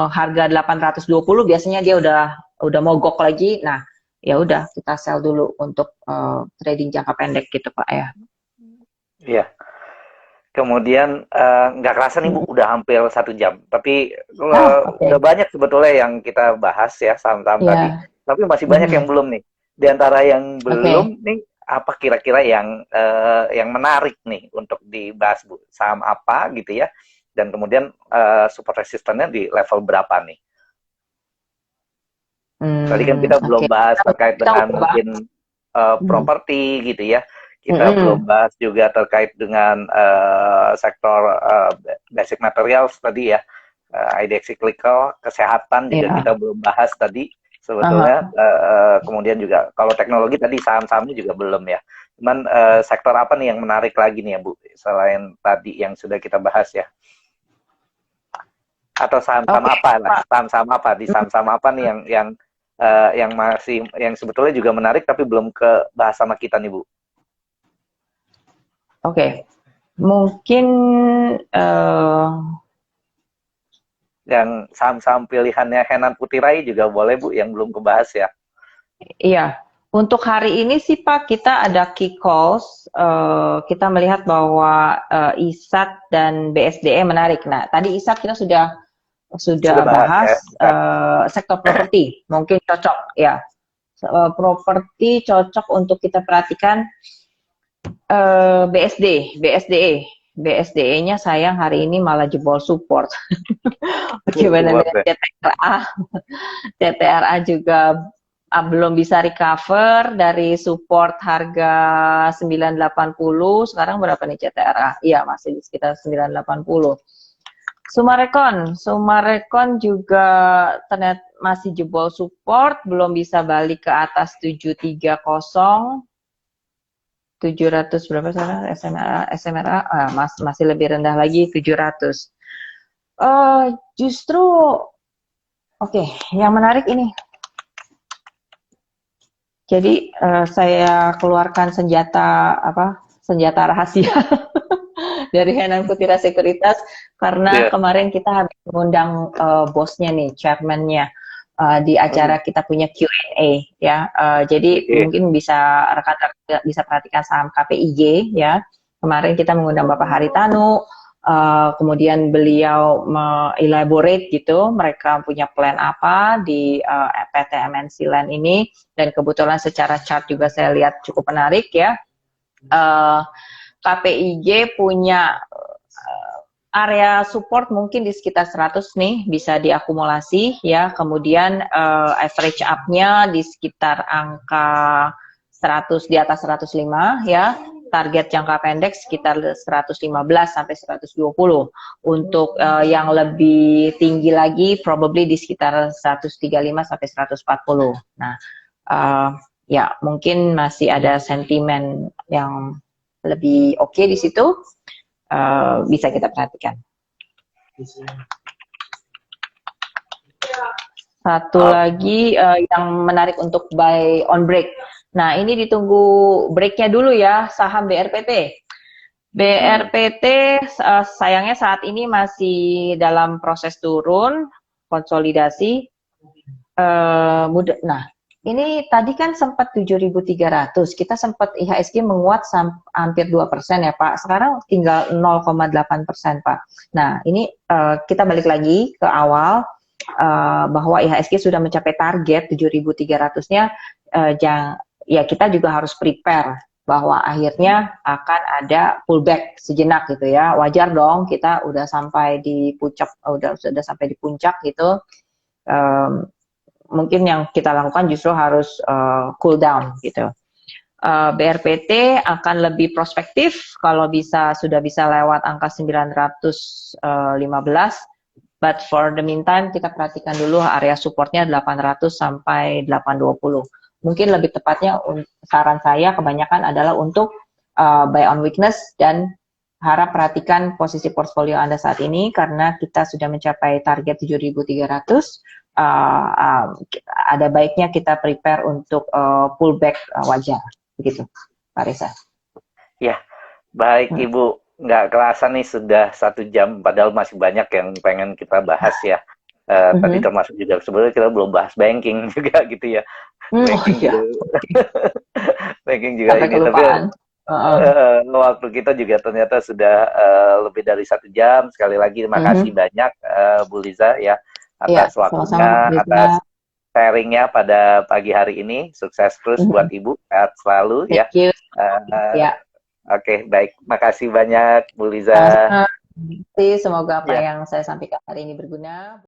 harga 820 biasanya dia udah mogok lagi. Nah, ya udah kita sell dulu untuk trading jangka pendek gitu Pak ya. Iya. Kemudian nggak kerasa nih Bu, udah hampir 1 jam. Tapi udah banyak sebetulnya yang kita bahas ya saham-saham tadi. Tapi masih banyak yang belum nih. Di antara yang belum nih, apa kira-kira yang menarik nih untuk dibahas Bu? Saham apa gitu ya? Dan kemudian support resistannya di level berapa nih? Tadi kan kita belum bahas terkait dengan mungkin properti gitu ya. Kita belum bahas juga terkait dengan sektor basic materials tadi ya, IDX cyclical, kesehatan juga kita belum bahas tadi sebetulnya. Kemudian juga kalau teknologi tadi saham-sahamnya juga belum ya. Cuman sektor apa nih yang menarik lagi nih ya Bu, selain tadi yang sudah kita bahas ya? Atau saham-saham apa lah? Saham-saham apa di saham-saham apa nih yang masih yang sebetulnya juga menarik tapi belum ke bahas sama kita nih Bu? Oke, mungkin yang saham-saham pilihannya Henan Putirai juga boleh Bu, yang belum kebahas ya. Iya, untuk hari ini sih Pak kita ada key calls, kita melihat bahwa ISAT dan BSDE menarik. Nah, tadi ISAT kita sudah bahas ya. Sektor properti mungkin cocok ya. Properti cocok untuk kita perhatikan. BSDE BSDE-nya sayang hari ini malah jebol support. Bagaimana Support dengan ya. CTRA? CTRA juga belum bisa recover dari support harga 980. Sekarang berapa nih CTRA? Iya, masih di sekitar 980. Sumarekon juga ternyata masih jebol support, belum bisa balik ke atas 730. 700 berapa sekarang SMRA masih lebih rendah lagi 700. Justru oke, yang menarik ini. Jadi saya keluarkan senjata rahasia dari Henan Putira Sekuritas karena Iya. kemarin kita habis mengundang bosnya nih, chairman-nya di Hmm. acara kita punya Q&A ya. Jadi Oke. mungkin rekan-rekan bisa perhatikan saham KPIJ ya. Kemarin kita mengundang Bapak Haritanu, kemudian beliau elaborate gitu, mereka punya plan apa di PT MNC Land ini, dan kebetulan secara chart juga saya lihat cukup menarik ya. KPIJ punya area support mungkin di sekitar 100 nih, bisa diakumulasi ya. Kemudian average up-nya di sekitar angka 100, di atas 105 ya. Target jangka pendek sekitar 115 sampai 120. Untuk yang lebih tinggi lagi probably di sekitar 135 sampai 140. Nah, ya mungkin masih ada sentimen yang lebih oke di situ. Bisa kita perhatikan. Satu Oh, lagi yang menarik untuk buy on break. Nah, ini ditunggu breaknya dulu ya, saham BRPT. hmm. BRPT sayangnya saat ini masih dalam proses turun, konsolidasi. Nah, ini tadi kan sempat 7.300, kita sempat IHSG menguat hampir 2% ya Pak, sekarang tinggal 0,8% Pak. Nah, ini kita balik lagi ke awal, bahwa IHSG sudah mencapai target 7.300-nya, ya kita juga harus prepare bahwa akhirnya akan ada pullback sejenak gitu ya. Wajar dong, kita udah sampai di puncak, sudah sampai di puncak gitu. Mungkin yang kita lakukan justru harus cool down gitu. BRPT akan lebih prospektif kalau sudah bisa lewat angka 915, but for the meantime kita perhatikan dulu area supportnya 800 sampai 820. Mungkin lebih tepatnya saran saya kebanyakan adalah untuk buy on weakness, dan harap perhatikan posisi portfolio Anda saat ini karena kita sudah mencapai target 7.300. Ada baiknya kita prepare untuk pullback wajar, begitu, Pak Reza. Ya, baik Ibu. Nggak kerasa nih sudah 1 jam, padahal masih banyak yang pengen kita bahas ya. Tadi termasuk juga sebenarnya kita belum bahas banking juga gitu ya. Oh Banking iya, juga, banking juga sampai ini. Tapi kelupaan. waktu kita juga ternyata sudah lebih dari 1 jam. Sekali lagi terima kasih banyak Bu Liza ya Iya, atas sama-sama Pak waktunya, Reza. atas sharingnya pada pagi hari ini. Sukses terus buat Ibu, sehat selalu ya. Thank you. Uh, Ya, Oke, baik. Makasih banyak Bu Liza. sama-sama. Semoga apa Ya. yang saya sampaikan hari ini berguna.